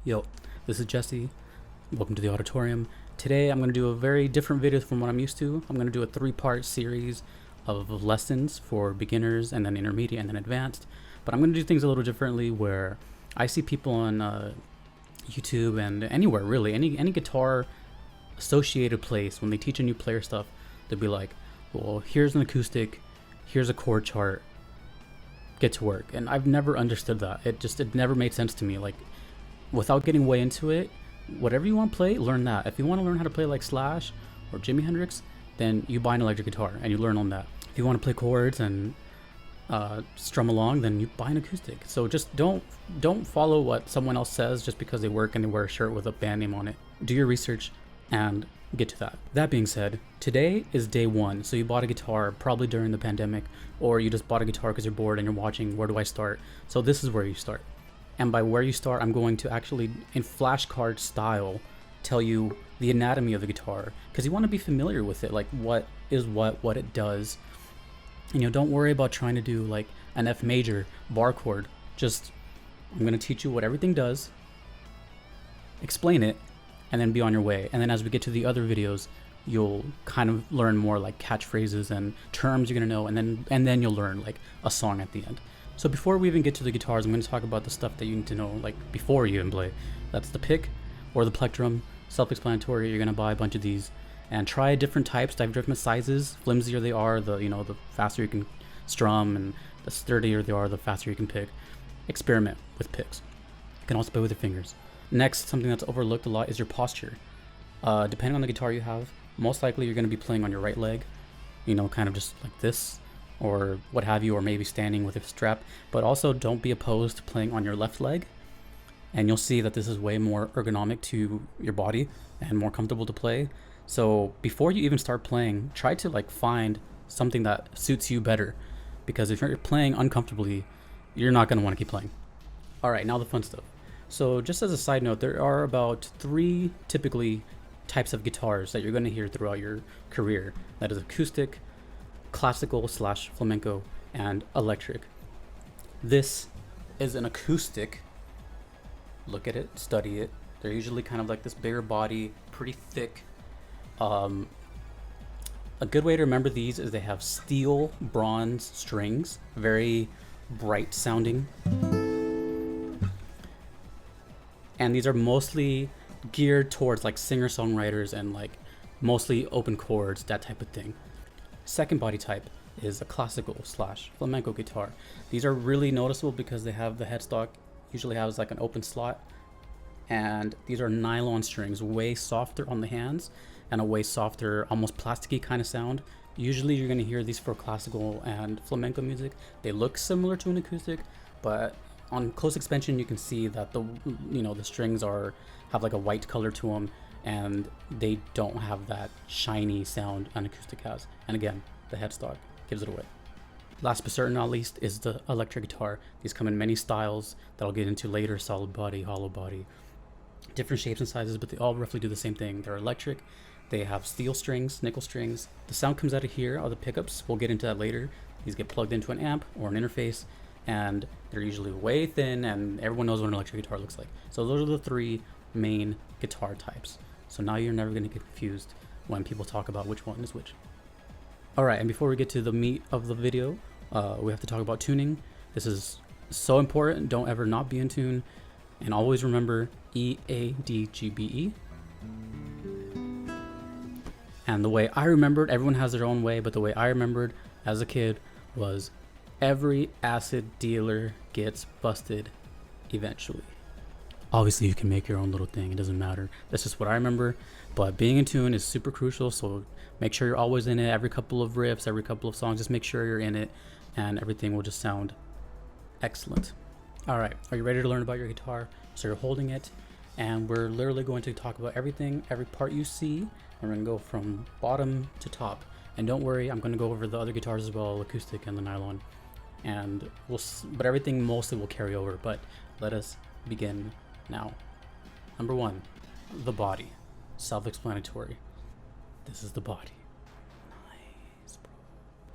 Yo, this is Jesse. Welcome to the auditorium. Today I'm going to do a very different video from what I'm used to. I'm going to do a 3-part series of lessons for beginners and then intermediate and then advanced. But I'm going to do things a little differently where I see people on YouTube and anywhere really, any guitar associated place, when they teach a new player stuff, they'll be like, well, here's an acoustic, here's a chord chart, get to work. And I've never understood that. It never made sense to me. Like, without getting way into it, whatever you want to play, learn that. If you want to learn how to play like Slash or Jimi Hendrix, then you buy an electric guitar and you learn on that. If you want to play chords and strum along, then you buy an acoustic. So just don't follow what someone else says just because they work and they wear a shirt with a band name on it. Do your research and get to that. That being said, today is day 1. So you bought a guitar probably during the pandemic, or you just bought a guitar because you're bored and you're watching where do I start. So this is where you start. And by where you start, I'm going to actually, in flashcard style, tell you the anatomy of the guitar, because you want to be familiar with it, like what is what it does. And don't worry about trying to do like an F major bar chord. Just, I'm going to teach you what everything does, explain it, and then be on your way. And then as we get to the other videos, you'll kind of learn more like catchphrases and terms you're going to know, and then you'll learn like a song at the end. So before we even get to the guitars, I'm going to talk about the stuff that you need to know, like before you even play. That's the pick or the plectrum, self-explanatory. You're going to buy a bunch of these and try different types, different sizes. Flimsier they are, the faster you can strum, and the sturdier they are, the faster you can pick. Experiment with picks. You can also play with your fingers. Next, something that's overlooked a lot is your posture. Depending on the guitar you have, most likely you're going to be playing on your right leg, kind of just like this, or what have you, or maybe standing with a strap. But also don't be opposed to playing on your left leg, and you'll see that this is way more ergonomic to your body and more comfortable to play. So before you even start playing, try to like find something that suits you better, because if you're playing uncomfortably, you're not going to want to keep playing. All right, now the fun stuff. So just as a side note, there are about 3 typically types of guitars that you're going to hear throughout your career. That is acoustic, classical / flamenco, and electric. This is an acoustic. Look at it, study it. They're usually kind of like this bigger body, pretty thick. A good way to remember these is they have steel bronze strings, very bright sounding. And these are mostly geared towards like singer-songwriters and like mostly open chords, that type of thing. Second body type is a classical / flamenco guitar. These are really noticeable because they have the headstock usually has like an open slot, and these are nylon strings, way softer on the hands and a way softer, almost plasticky kind of sound. Usually you're going to hear these for classical and flamenco music. They look similar to an acoustic, but on close expansion you can see that the strings have like a white color to them, and they don't have that shiny sound an acoustic has. And again, the headstock gives it away. Last but certainly not least is the electric guitar. These come in many styles that I'll get into later: solid body, hollow body, different shapes and sizes, but they all roughly do the same thing. They're electric. They have steel strings, nickel strings. The sound comes out of here are the pickups. We'll get into that later. These get plugged into an amp or an interface, and they're usually way thin, and everyone knows what an electric guitar looks like. So those are the 3 main guitar types. So now you're never going to get confused when people talk about which one is which. All right, and before we get to the meat of the video, we have to talk about tuning. This is so important. Don't ever not be in tune, and always remember E, A, D, G, B, E. And the way I remembered, everyone has their own way, but the way I remembered as a kid was every acid dealer gets busted eventually. Obviously you can make your own little thing, it doesn't matter. That's just what I remember. But being in tune is super crucial, so make sure you're always in it. Every couple of riffs, every couple of songs, just make sure you're in it, and everything will just sound excellent. All right, are you ready to learn about your guitar? So you're holding it, and we're literally going to talk about everything, every part you see. We're going to go from bottom to top. And don't worry, I'm going to go over the other guitars as well, acoustic and the nylon. And but everything mostly will carry over. But let us begin now. Number 1, the body. Self-explanatory. This is the body. Nice, bro.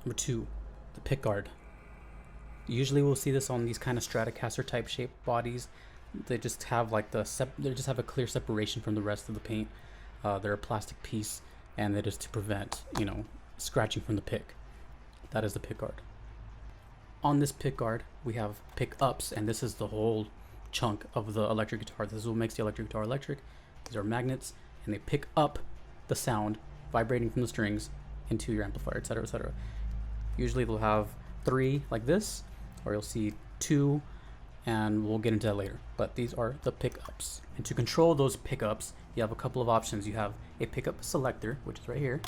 Number 2, the pick guard. Usually we'll see this on these kind of Stratocaster type shaped bodies. they just have like they just have a clear separation from the rest of the paint. They're a plastic piece, and that is to prevent, you know, scratching from the pick. That is the pick guard. On this pick guard, we have pickups, and this is the whole chunk of the electric guitar. This is what makes the electric guitar electric. These are magnets, and they pick up the sound vibrating from the strings into your amplifier, etc., etc. Usually they'll have 3 like this, or you'll see 2, and we'll get into that later. But these are the pickups. And to control those pickups, you have a couple of options. You have a pickup selector, which is right here.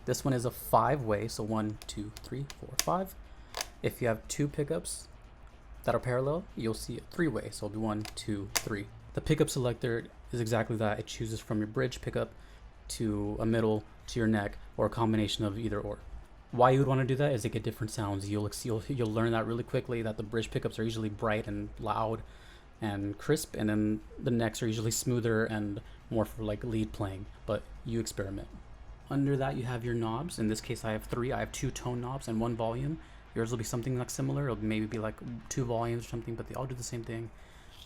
This one is a 5-way, so 1, 2, 3, 4, 5. If you have 2 pickups that are parallel, you'll see a 3-way, so it'll be 1, 2, 3. The pickup selector is exactly that. It chooses from your bridge pickup to a middle to your neck, or a combination of either or. Why you would want to do that is to get different sounds. You'll learn that really quickly, that the bridge pickups are usually bright and loud and crisp, and then the necks are usually smoother and more for like lead playing, but you experiment. Under that you have your knobs. In this case I have 3. I have 2 tone knobs and 1 volume. Yours will be something like similar. It'll maybe be like 2 volumes or something, but they all do the same thing.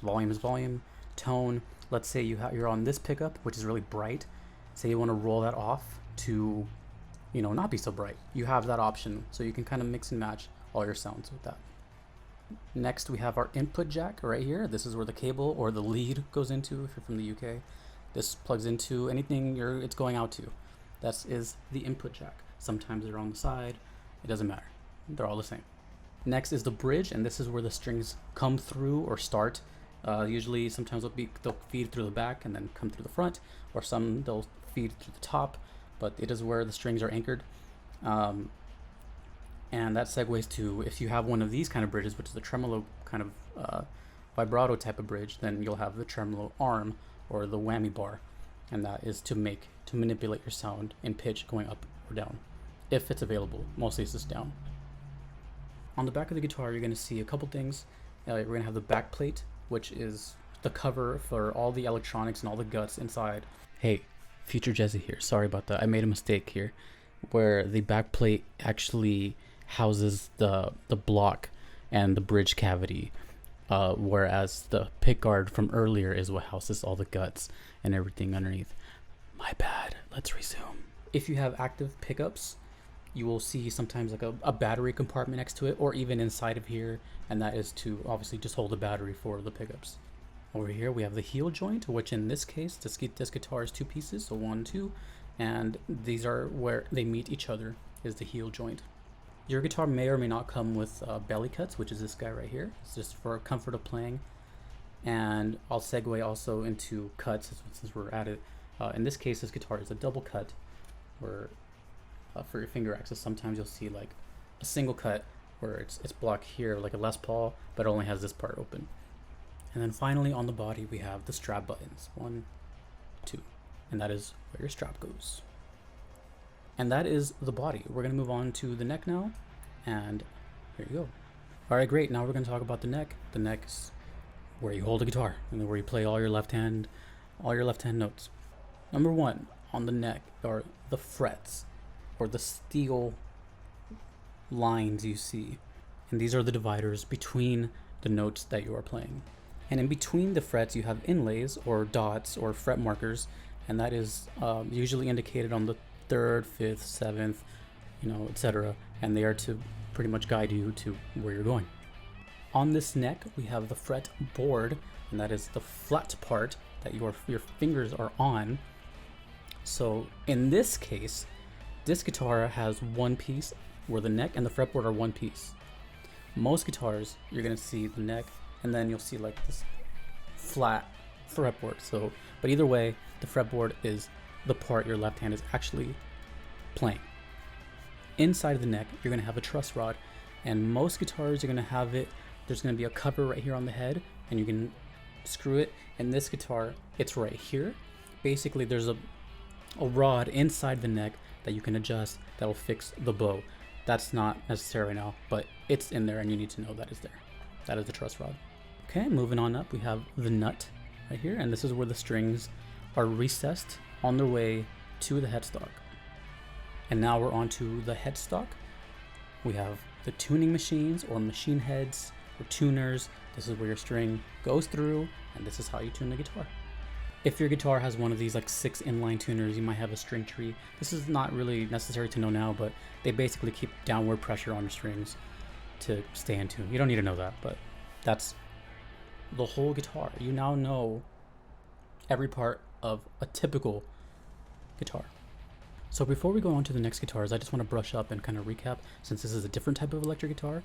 Volume is volume. Tone, let's say you're on this pickup, which is really bright. Say you want to roll that off to, you know, not be so bright. You have that option, so you can kind of mix and match all your sounds with that. Next we have our input jack right here. This is where the cable or the lead goes into if you're from the UK. This plugs into anything it's going out to. That is the input jack. Sometimes they're on the side. It doesn't matter. They're all the same. Next is the bridge, and this is where the strings come through or start. Usually sometimes they'll feed through the back and then come through the front, or some they'll feed through the top, but it is where the strings are anchored. And that segues to, if you have one of these kind of bridges, which is the tremolo kind of vibrato type of bridge, then you'll have the tremolo arm or the whammy bar, and that is to manipulate your sound in pitch going up or down, if it's available. Mostly it's just down. On the back of the guitar, you're going to see a couple things. We're going to have the back plate, which is the cover for all the electronics and all the guts inside. Hey, Future Jesse here. Sorry about that. I made a mistake here, where the back plate actually houses the block and the bridge cavity, whereas the pick guard from earlier is what houses all the guts and everything underneath. My bad. Let's resume. If you have active pickups, you will see sometimes like a battery compartment next to it, or even inside of here, and that is to obviously just hold the battery for the pickups. Over here we have the heel joint, which in this case this guitar is 2 pieces, so 1, 2, and these are where they meet each other, is the heel joint. Your guitar may or may not come with belly cuts, which is this guy right here. It's just for comfort of playing. And I'll segue also into cuts since we're at it. In this case, this guitar is a double cut, where for your finger access, sometimes you'll see like a single cut where it's blocked here like a Les Paul, but it only has this part open. And then finally on the body we have the strap buttons, 1, 2, and that is where your strap goes. And that is the body. We're going to move on to the neck now, and here you go. All right, great. Now we're going to talk about the neck. The neck is where you hold the guitar and then where you play all your left hand notes. Number 1 on the neck are the frets, or the steel lines you see, and these are the dividers between the notes that you are playing. And in between the frets you have inlays or dots or fret markers, and that is usually indicated on the 3rd, 5th, 7th, you know, etc., and they are to pretty much guide you to where you're going. On this neck we have the fret board, and that is the flat part that your fingers are on. So in this case, this guitar has 1 piece, where the neck and the fretboard are 1 piece. Most guitars, you're gonna see the neck, and then you'll see like this flat fretboard. So, but either way, the fretboard is the part your left hand is actually playing. Inside of the neck, you're gonna have a truss rod, and most guitars are gonna have it. There's gonna be a cover right here on the head, and you can screw it. In this guitar, it's right here. Basically, there's a rod inside the neck that you can adjust that'll fix the bow. That's not necessary right now, but it's in there and you need to know that is there. That is the truss rod. Okay, moving on up, we have the nut right here, and this is where the strings are recessed on their way to the headstock. And now we're on to the headstock. We have the tuning machines or machine heads or tuners. This is where your string goes through, and this is how you tune the guitar. If your guitar has one of these like 6 inline tuners, you might have a string tree. This is not really necessary to know now, but they basically keep downward pressure on your strings to stay in tune. You don't need to know that, but that's the whole guitar. You now know every part of a typical guitar. So before we go on to the next guitars, I just want to brush up and kind of recap, since this is a different type of electric guitar.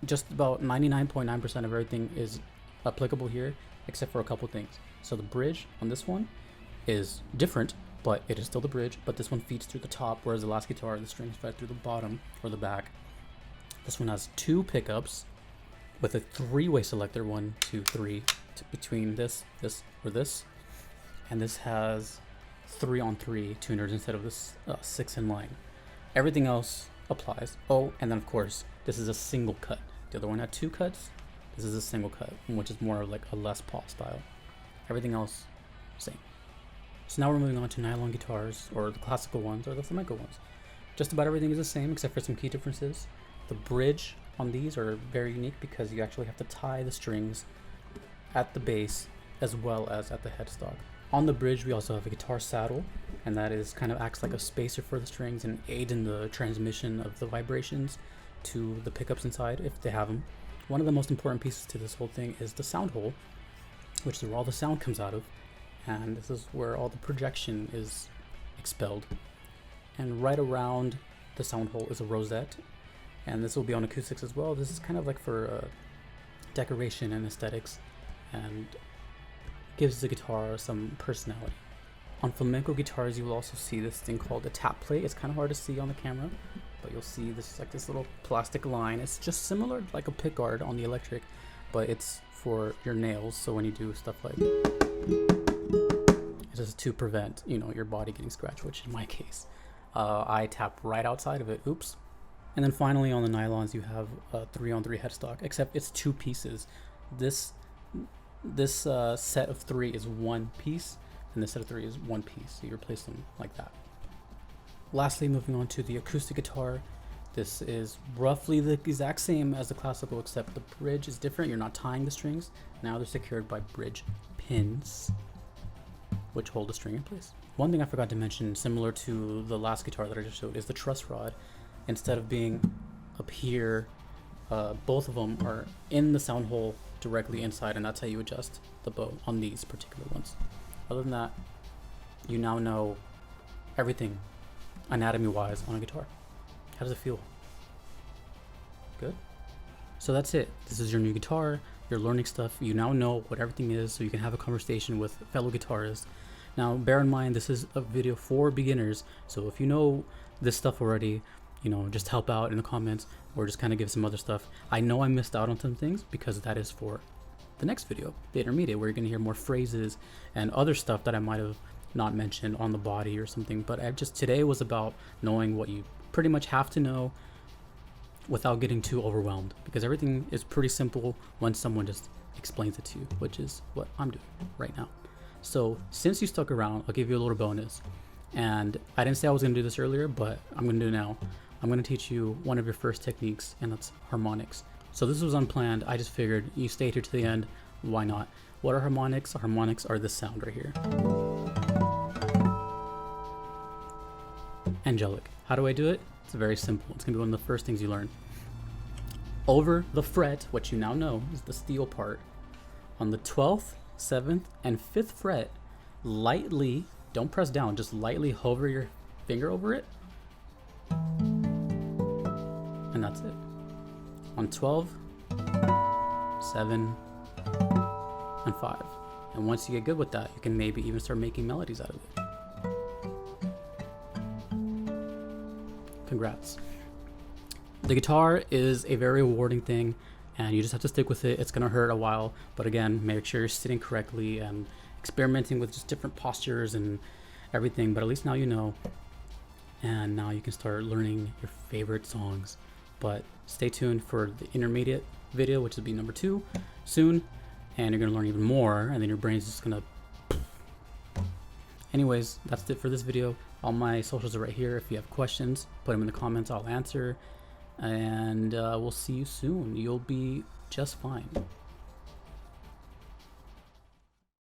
Just about 99.9% of everything is applicable here, except for a couple things. So the bridge on this one is different, but it is still the bridge, but this one feeds through the top, whereas the last guitar, the strings fed through the bottom or the back. This one has 2 pickups with a 3-way selector, 1, 2, 3, between this, or this. And this has 3-on-3 tuners instead of this 6 in line. Everything else applies. Oh, and then of course, this is a single cut. The other one had 2 cuts. This is a single cut, which is more of like a Les Paul style. Everything else, same. So now we're moving on to nylon guitars, or the classical ones, or the flamenco ones. Just about everything is the same, except for some key differences. The bridge on these are very unique because you actually have to tie the strings at the base as well as at the headstock. On the bridge, we also have a guitar saddle, and that is kind of acts like a spacer for the strings and aids in the transmission of the vibrations to the pickups inside, if they have them. One of the most important pieces to this whole thing is the sound hole, which is where all the sound comes out of, and this is where all the projection is expelled. And right around the sound hole is a rosette, and this will be on acoustics as well. This is kind of like for decoration and aesthetics, and gives the guitar some personality. On flamenco guitars, you will also see this thing called a tap plate. It's kind of hard to see on the camera, but you'll see this like this little plastic line. It's just similar like a pick guard on the electric, but it's for your nails. So when you do stuff like, it's just to prevent, you know, your body getting scratched, which in my case, I tap right outside of it. Oops. And then finally on the nylons, you have a 3-on-3 headstock, except it's 2 pieces. This set of 3 is 1 piece, and this set of 3 is 1 piece. So you replace them like that. Lastly, moving on to the acoustic guitar. This is roughly the exact same as the classical, except the bridge is different. You're not tying the strings. Now they're secured by bridge pins, which hold the string in place. One thing I forgot to mention, similar to the last guitar that I just showed, is the truss rod. Instead of being up here, both of them are in the sound hole directly inside, and that's how you adjust the bow on these particular ones. Other than that, you now know everything anatomy wise on a guitar. How does it feel? Good? So that's it. This is your new guitar. You're learning stuff. You now know what everything is, so you can have a conversation with fellow guitarists. Now bear in mind, this is a video for beginners, so if you know this stuff already, you know, just help out in the comments or just kind of give some other stuff. I know I missed out on some things because that is for the next video, the intermediate, where you're going to hear more phrases and other stuff that I might have not mentioned on the body or something. But today was about knowing what you pretty much have to know without getting too overwhelmed, because everything is pretty simple when someone just explains it to you, which is what I'm doing right now. So since you stuck around, I'll give you a little bonus. And I didn't say I was going to do this earlier, but I'm going to do it now. I'm going to teach you one of your first techniques, and that's harmonics. So this was unplanned. I just figured you stayed here to the end. Why not? What are harmonics? Harmonics are this sound right here. Angelic. How do I do it? It's very simple. It's going to be one of the first things you learn. Over the fret, what you now know is the steel part. On the 12th, 7th, and 5th fret, lightly, don't press down, just lightly hover your finger over it. And that's it. On 12, 7, and 5. And once you get good with that, you can maybe even start making melodies out of it. Congrats. The guitar is a very rewarding thing, and you just have to stick with it. It's gonna hurt a while, but again, make sure you're sitting correctly and experimenting with just different postures and everything. But at least now you know, and now you can start learning your favorite songs. But stay tuned for the intermediate video, which will be number 2 soon, and you're gonna learn even more, and then your brain's just gonna. Anyways, that's it for this video. All my socials are right here. If you have questions, put them in the comments, I'll answer. And we'll see you soon. You'll be just fine.